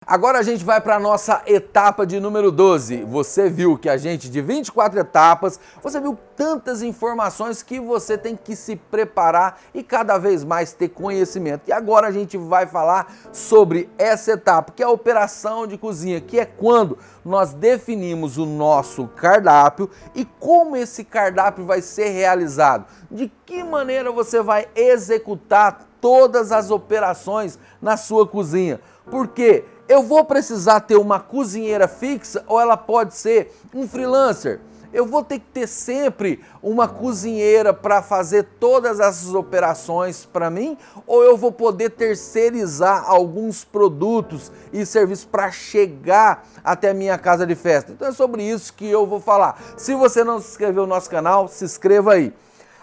Agora a gente vai para a nossa etapa de número 12. Você viu que a gente, de 24 etapas, você viu tantas informações que você tem que se preparar e cada vez mais ter conhecimento. E agora a gente vai falar sobre essa etapa, que é a operação de cozinha, que é quando nós definimos o nosso cardápio e como esse cardápio vai ser realizado. De que maneira você vai executar todas as operações na sua cozinha. Porque eu vou precisar ter uma cozinheira fixa ou ela pode ser um freelancer? Eu vou ter que ter sempre uma cozinheira para fazer todas essas operações para mim? Ou eu vou poder terceirizar alguns produtos e serviços para chegar até a minha casa de festa? Então é sobre isso que eu vou falar. Se você não se inscreveu no nosso canal, se inscreva aí.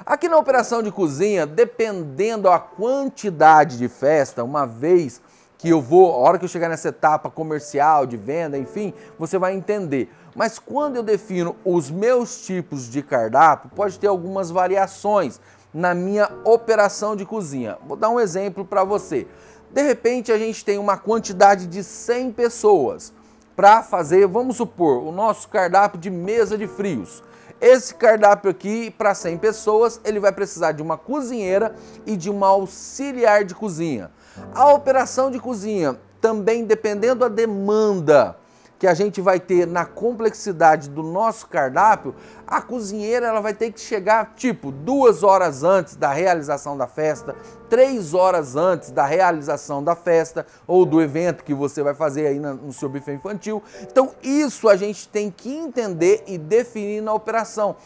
Aqui na operação de cozinha, dependendo da quantidade de festa, uma vez que a hora que eu chegar nessa etapa comercial, de venda, enfim, você vai entender. Mas quando eu defino os meus tipos de cardápio, pode ter algumas variações na minha operação de cozinha. Vou dar um exemplo para você. De repente a gente tem uma quantidade de 100 pessoas para fazer, vamos supor, o nosso cardápio de mesa de frios. Esse cardápio aqui, para 100 pessoas, ele vai precisar de uma cozinheira e de uma auxiliar de cozinha. A operação de cozinha, também dependendo da demanda que a gente vai ter na complexidade do nosso cardápio, a cozinheira ela vai ter que chegar tipo 2 horas antes da realização da festa, 3 horas antes da realização da festa ou do evento que você vai fazer aí no seu buffet infantil. Então isso a gente tem que entender e definir na operação.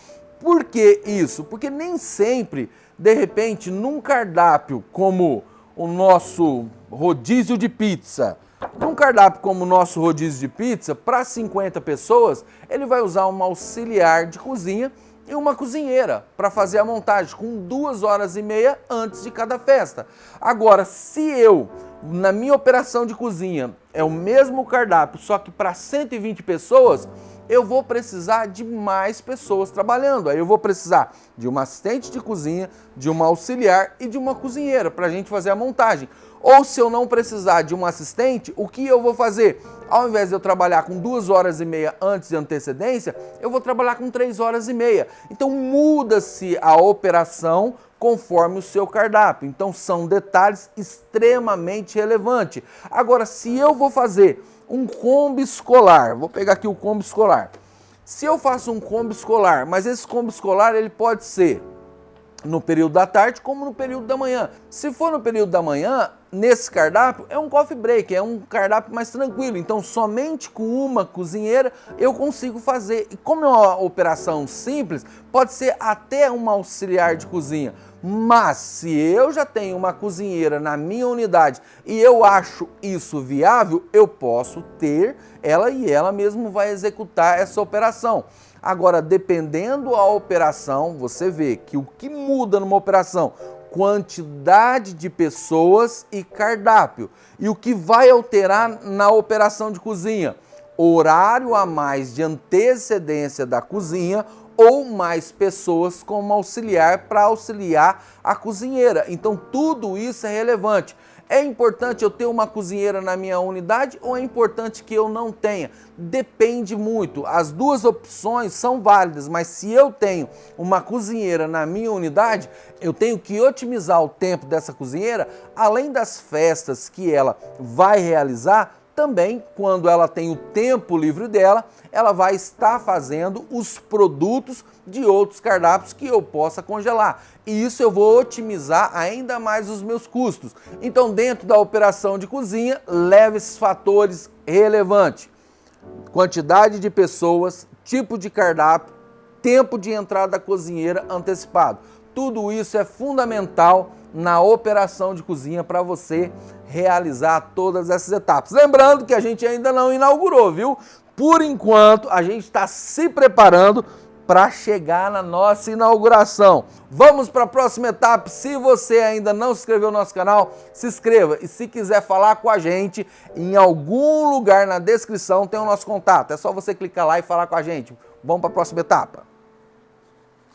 Por que isso? Porque nem sempre, de repente, num cardápio como o nosso rodízio de pizza, num cardápio como o nosso rodízio de pizza, para 50 pessoas, ele vai usar uma auxiliar de cozinha e uma cozinheira para fazer a montagem, com 2 horas e meia antes de cada festa. Agora, se eu, na minha operação de cozinha, é o mesmo cardápio, só que para 120 pessoas, eu vou precisar de mais pessoas trabalhando. Aí eu vou precisar de uma assistente de cozinha, de uma auxiliar e de uma cozinheira para a gente fazer a montagem. Ou se eu não precisar de um assistente, o que eu vou fazer? Ao invés de eu trabalhar com 2 horas e meia antes de antecedência, eu vou trabalhar com 3 horas e meia. Então muda-se a operação conforme o seu cardápio. Então são detalhes extremamente relevantes. Agora, se eu vou fazer um combo escolar, vou pegar aqui o combo escolar. Se eu faço um combo escolar, mas esse combo escolar ele pode ser no período da tarde como no período da manhã. Se for no período da manhã, nesse cardápio é um coffee break, é um cardápio mais tranquilo. Então somente com uma cozinheira eu consigo fazer. E como é uma operação simples, pode ser até uma auxiliar de cozinha. Mas se eu já tenho uma cozinheira na minha unidade e eu acho isso viável, eu posso ter ela e ela mesmo vai executar essa operação. Agora, dependendo da operação, você vê que o que muda numa operação, quantidade de pessoas e cardápio. E o que vai alterar na operação de cozinha? Horário a mais de antecedência da cozinha ou mais pessoas como auxiliar para auxiliar a cozinheira. Então tudo isso é relevante. É importante eu ter uma cozinheira na minha unidade ou é importante que eu não tenha? Depende muito. As duas opções são válidas, mas se eu tenho uma cozinheira na minha unidade, eu tenho que otimizar o tempo dessa cozinheira, além das festas que ela vai realizar. Também, quando ela tem o tempo livre dela, ela vai estar fazendo os produtos de outros cardápios que eu possa congelar. E isso eu vou otimizar ainda mais os meus custos. Então, dentro da operação de cozinha, leve esses fatores relevantes. Quantidade de pessoas, tipo de cardápio, tempo de entrada da cozinheira antecipado. Tudo isso é fundamental na operação de cozinha para você realizar todas essas etapas. Lembrando que a gente ainda não inaugurou, viu? Por enquanto, a gente está se preparando para chegar na nossa inauguração. Vamos para a próxima etapa. Se você ainda não se inscreveu no nosso canal, se inscreva. E se quiser falar com a gente, em algum lugar na descrição tem o nosso contato. É só você clicar lá e falar com a gente. Vamos para a próxima etapa.